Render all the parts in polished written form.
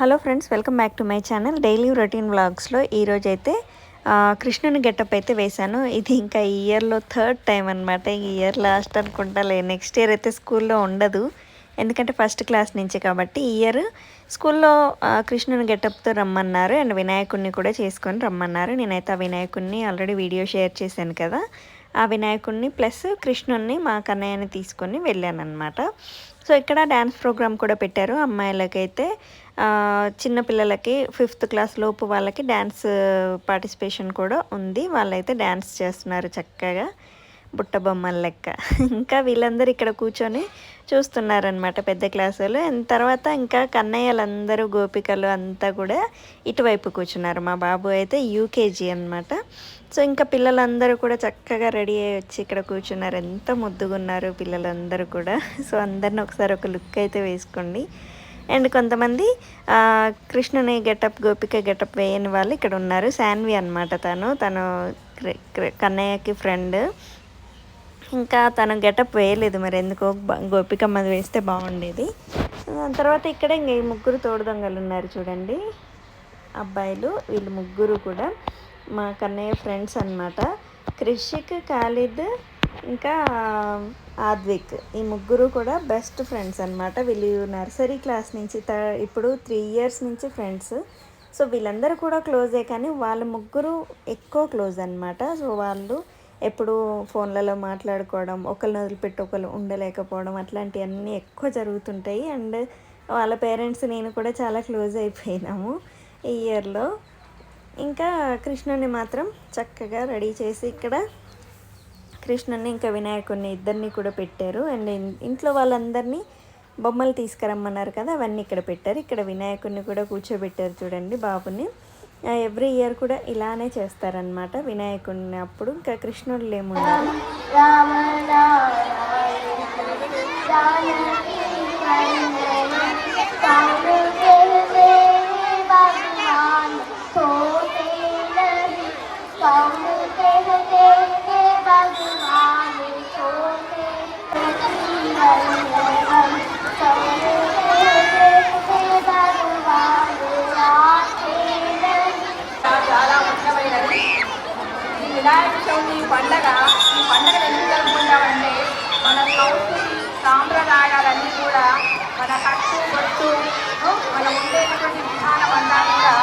Hello friends, welcome back to my channel daily routine వ్లాగ్స్లో ఈరోజైతే కృష్ణుని గెటప్ అయితే వేశాను. ఇది ఇంకా ఈ ఇయర్లో థర్డ్ టైం అనమాట. ఈ ఇయర్ లాస్ట్ అనుకుంటాలే, నెక్స్ట్ ఇయర్ అయితే స్కూల్లో ఉండదు, ఎందుకంటే ఫస్ట్ క్లాస్ నుంచి. కాబట్టి ఈ ఇయర్ స్కూల్లో కృష్ణుని గెటప్తో రమ్మన్నారు అండ్ వినాయకుడిని కూడా చేసుకొని రమ్మన్నారు. నేనైతే ఆ వినాయకుడిని ఆల్రెడీ వీడియో షేర్ చేశాను కదా, ఆ వినాయకుడిని ప్లస్ కృష్ణుని మా కన్నయ్యని తీసుకొని వెళ్ళాను అనమాట. సో ఇక్కడ డ్యాన్స్ ప్రోగ్రామ్ కూడా పెట్టారు. అమ్మాయిలకైతే చిన్నపిల్లలకి 5th క్లాస్ లోపు వాళ్ళకి డ్యాన్స్ పార్టిసిపేషన్ కూడా ఉంది. వాళ్ళైతే డ్యాన్స్ చేస్తున్నారు చక్కగా బుట్ట బొమ్మల లెక్క. ఇంకా వీళ్ళందరూ ఇక్కడ కూర్చొని చూస్తున్నారనమాట, పెద్ద క్లాస్ వాళ్ళు. తర్వాత ఇంకా కన్నయ్యలందరూ గోపికలు అంతా కూడా ఇటువైపు కూర్చున్నారు. మా బాబు అయితే యూకేజీ అనమాట. సో ఇంకా పిల్లలందరూ కూడా చక్కగా రెడీ అయ్యి వచ్చి ఇక్కడ కూర్చున్నారు. ఎంత ముద్దుగా ఉన్నారు పిల్లలందరూ కూడా. సో అందరిని ఒకసారి ఒక లుక్ అయితే వేసుకోండి. అండ్ కొంతమంది కృష్ణుని గెటప్, గోపిక గెటప్ వేయని వాళ్ళు ఇక్కడ ఉన్నారు. శాన్వి అనమాట, తను కన్నయ్యకి ఫ్రెండ్. ఇంకా తను గెటప్ వేయలేదు, మరి ఎందుకో గోపికమ్మది వేస్తే బాగుండేది. దాని తర్వాత ఇక్కడ ఇంక ఈ ముగ్గురు తోడు దొంగలు ఉన్నారు చూడండి, అబ్బాయిలు. వీళ్ళు ముగ్గురు కూడా మా కన్నయ్య ఫ్రెండ్స్ అనమాట. క్రిషిక్, ఖాలిద్, ఇంకా ఆద్విక్, ఈ ముగ్గురు కూడా బెస్ట్ ఫ్రెండ్స్ అనమాట. వీళ్ళు నర్సరీ క్లాస్ నుంచి ఇప్పుడు 3 years నుంచి ఫ్రెండ్స్. సో వీళ్ళందరూ కూడా క్లోజే, కానీ వాళ్ళ ముగ్గురు ఎక్కువ క్లోజ్ అనమాట. సో వాళ్ళు ఎప్పుడు ఫోన్లలో మాట్లాడుకోవడం, ఒకరిని వదిలిపెట్టి ఒకరు ఉండలేకపోవడం, అట్లాంటివన్నీ ఎక్కువ జరుగుతుంటాయి. అండ్ వాళ్ళ పేరెంట్స్ నేను కూడా చాలా క్లోజ్ అయిపోయినాము ఈ ఇయర్లో. ఇంకా కృష్ణుని మాత్రం చక్కగా రెడీ చేసి ఇక్కడ కృష్ణుని ఇంకా వినాయకుడిని ఇద్దరిని కూడా పెట్టారు. అండ్ ఇంట్లో వాళ్ళందరినీ బొమ్మలు తీసుకురమ్మన్నారు కదా, అవన్నీ ఇక్కడ పెట్టారు. ఇక్కడ వినాయకుడిని కూడా కూర్చోబెట్టారు చూడండి, బాబుని. ఎవ్రీ ఇయర్ కూడా ఇలానే చేస్తారనమాట వినాయకుడిని. అప్పుడు ఇంకా కృష్ణుడు ఏమున్నారు. వినాయక చవితి పండగ, ఈ పండగ ఎందుకు జరుపుకుంటామంటే మన సంస్కృతి సాంప్రదాయాలన్నీ కూడా, మన కట్టు బొట్టు, మన ఉండేటటువంటి విధానం అంతా కూడా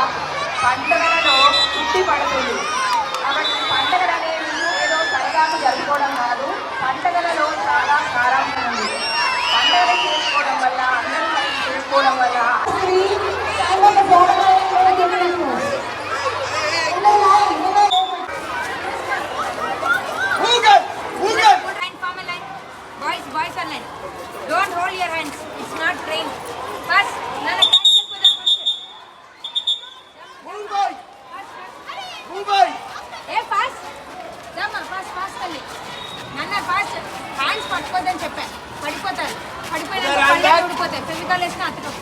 పండుగలలో పుట్టి పడుతుంది. కాబట్టి పండుగలు అనేవి ఏదో సరదాగా జరుపుకోవడం కాదు, పండుగలలో చాలా సారాంశం ఉంది. పండుగలు చేసుకోవడం వల్ల, అందరూ కలిసి చేసుకోవడం వల్ల Don't hold your hands. It's not trained. First, Nana practice for the first. Move boy. Move boy. Hey, fast. Dama, fast kalli. Nana fast. Hands పట్టుకోదని చెప్పా. పడిపోతారు. పడిపోయినాక పళ్ళే ఊడిపోతాయి. ఫెవికాల్ వేసిన అతకం.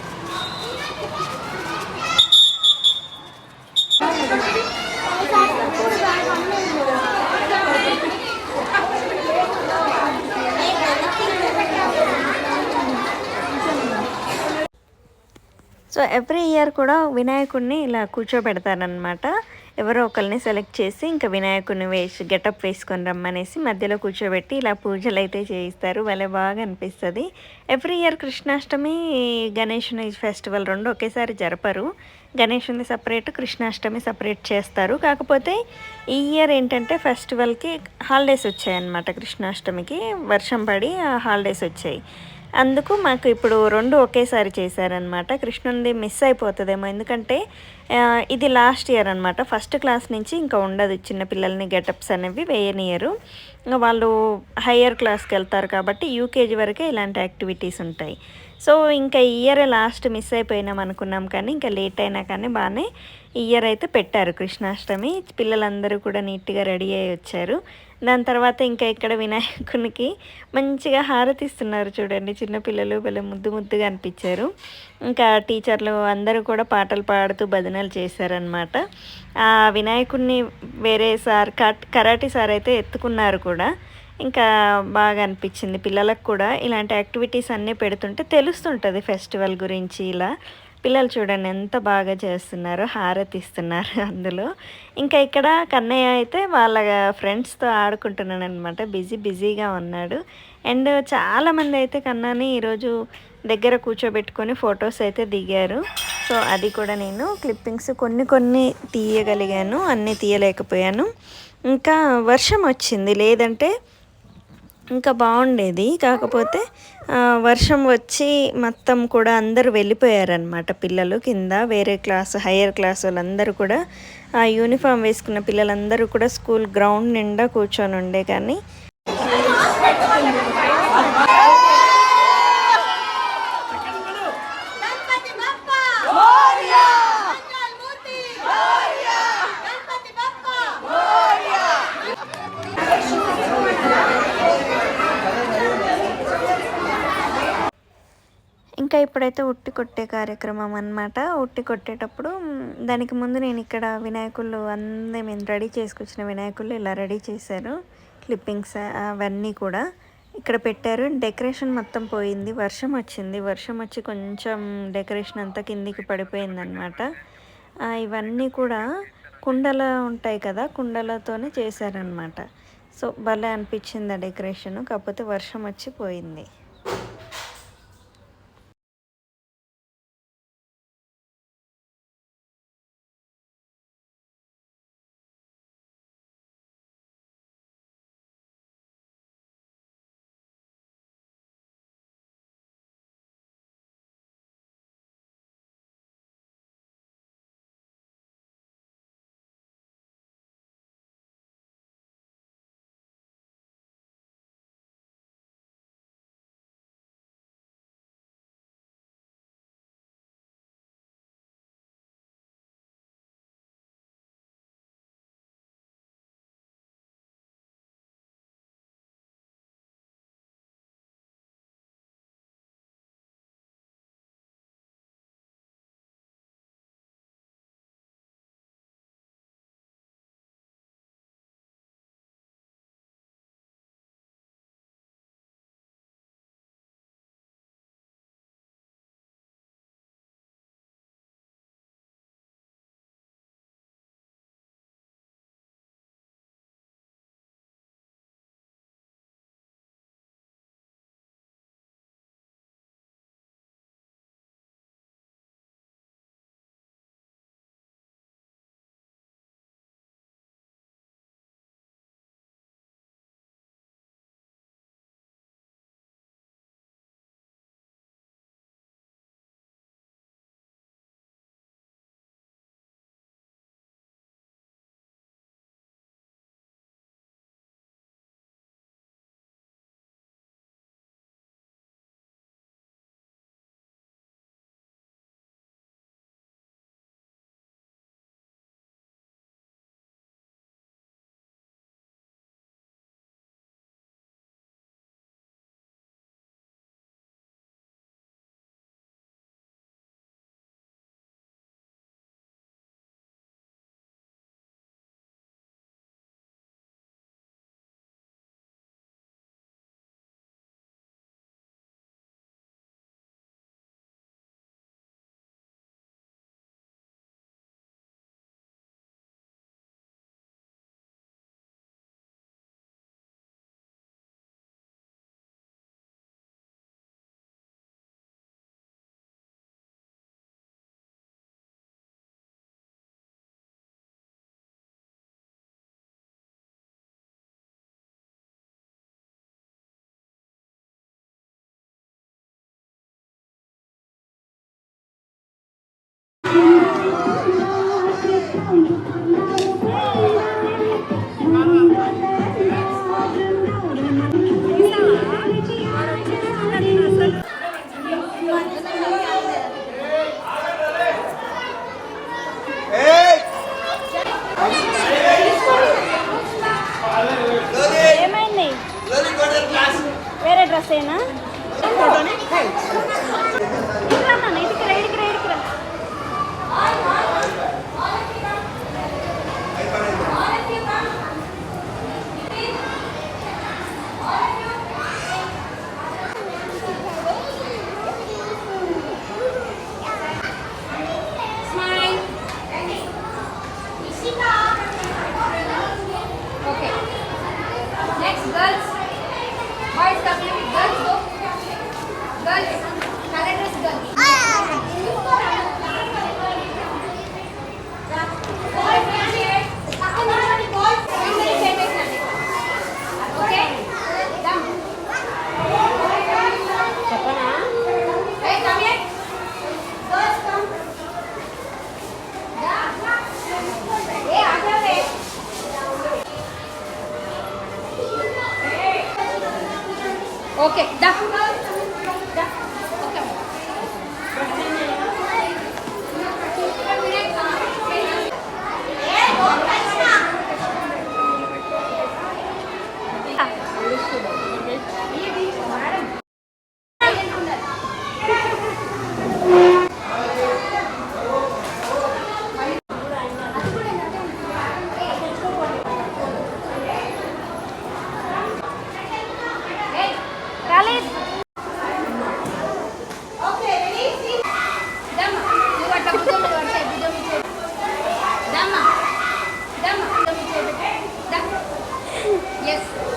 సో ఎవ్రీ ఇయర్ కూడా వినాయకుడిని ఇలా కూర్చోబెడతారనమాట. ఎవరో ఒకరిని సెలెక్ట్ చేసి ఇంకా వినాయకుడిని గెటప్ వేసుకొని రమ్మనేసి మధ్యలో కూర్చోబెట్టి ఇలా పూజలు అయితే చేయిస్తారు. భలే బాగా అనిపిస్తుంది. ఎవ్రీ ఇయర్ కృష్ణాష్టమి, గణేషుని ఫెస్టివల్ రెండు ఒకేసారి జరపరు. గణేషుని సపరేట్, కృష్ణాష్టమి సపరేట్ చేస్తారు. కాకపోతే ఈ ఇయర్ ఏంటంటే ఫెస్టివల్కి హాలిడేస్ వచ్చాయన్నమాట. కృష్ణాష్టమికి వర్షం పడి హాలిడేస్ వచ్చాయి. అందుకు మాకు ఇప్పుడు రెండు ఒకేసారి చేశారనమాట. కృష్ణునిది మిస్ అయిపోతుందేమో, ఎందుకంటే ఇది లాస్ట్ ఇయర్ అనమాట. ఫస్ట్ క్లాస్ నుంచి ఇంకా ఉండదు, చిన్నపిల్లల్ని గెటప్స్ అనేవి వేయనియరు. ఇంకా వాళ్ళు హయ్యర్ క్లాస్కి వెళ్తారు కాబట్టి యూకేజీ వరకే ఇలాంటి యాక్టివిటీస్ ఉంటాయి. సో ఇంకా ఈ ఇయర్ లాస్ట్ మిస్ అయిపోయినాం అనుకున్నాం, కానీ ఇంకా లేట్ అయినా కానీ బాగానే ఈ ఇయర్ అయితే పెట్టారు కృష్ణాష్టమి. పిల్లలందరూ కూడా నీట్గా రెడీ అయ్యి వచ్చారు. దాని తర్వాత ఇంకా ఇక్కడ వినాయకునికి మంచిగా హారతిస్తున్నారు చూడండి, చిన్నపిల్లలు భలే ముద్దు ముద్దుగా అనిపించారు. ఇంకా టీచర్లు అందరూ కూడా పాటలు పాడుతూ భజనలు చేశారనమాట. ఆ వినాయకుడిని వేరే సార్ కరాటీ సార్ అయితే ఎత్తుకున్నారు కూడా. ఇంకా బాగా అనిపించింది. పిల్లలకు కూడా ఇలాంటి యాక్టివిటీస్ అన్నీ పెడుతుంటే తెలుస్తుంటుంది ఫెస్టివల్ గురించి. ఇలా పిల్లలు చూడండి ఎంత బాగా చేస్తున్నారు, హారతి ఇస్తున్నారు అందులో. ఇంకా ఇక్కడ కన్నయ్య అయితే వాళ్ళ ఫ్రెండ్స్తో ఆడుకుంటున్నాడు అనమాట, బిజీగా ఉన్నాడు. అండ్ చాలామంది అయితే కన్నాని ఈరోజు దగ్గర కూర్చోబెట్టుకొని ఫొటోస్ అయితే దిగారు. సో అది కూడా నేను క్లిప్పింగ్స్ కొన్ని తీయగలిగాను, అన్నీ తీయలేకపోయాను. ఇంకా వర్షం వచ్చింది, లేదంటే ఇంకా బాగుండేది. కాకపోతే వర్షం వచ్చి మొత్తం కూడా అందరూ వెళ్ళిపోయారనమాట పిల్లలు కింద. వేరే క్లాస్ హయ్యర్ క్లాస్ వాళ్ళందరూ కూడా యూనిఫామ్ వేసుకున్న పిల్లలందరూ కూడా స్కూల్ గ్రౌండ్ నిండా కూర్చొని ఉండే. కానీ ఇంకా ఇప్పుడైతే ఉట్టి కొట్టే కార్యక్రమం అన్నమాట. ఉట్టి కొట్టేటప్పుడు దానికి ముందు నేను ఇక్కడ వినాయకుళ్ళు అందరూ మేము రెడీ చేసుకొచ్చిన వినాయకుళ్ళు ఇలా రెడీ చేశారు. క్లిప్పింగ్స్ అవన్నీ కూడా ఇక్కడ పెట్టారు. డెకరేషన్ మొత్తం పోయింది, వర్షం వచ్చింది. వర్షం వచ్చి కొంచెం డెకరేషన్ అంతా కిందికి పడిపోయింది అనమాట. ఇవన్నీ కూడా కుండలు ఉంటాయి కదా, కుండలతోనే చేశారనమాట. సో భలే అనిపించింది ఆ డెకరేషన్. కాకపోతే వర్షం వచ్చి పోయింది. ఏమైంది? వేరే డ్రెస్ ఏనా? ఇటురా, ఓకే దా ఓకే Yes.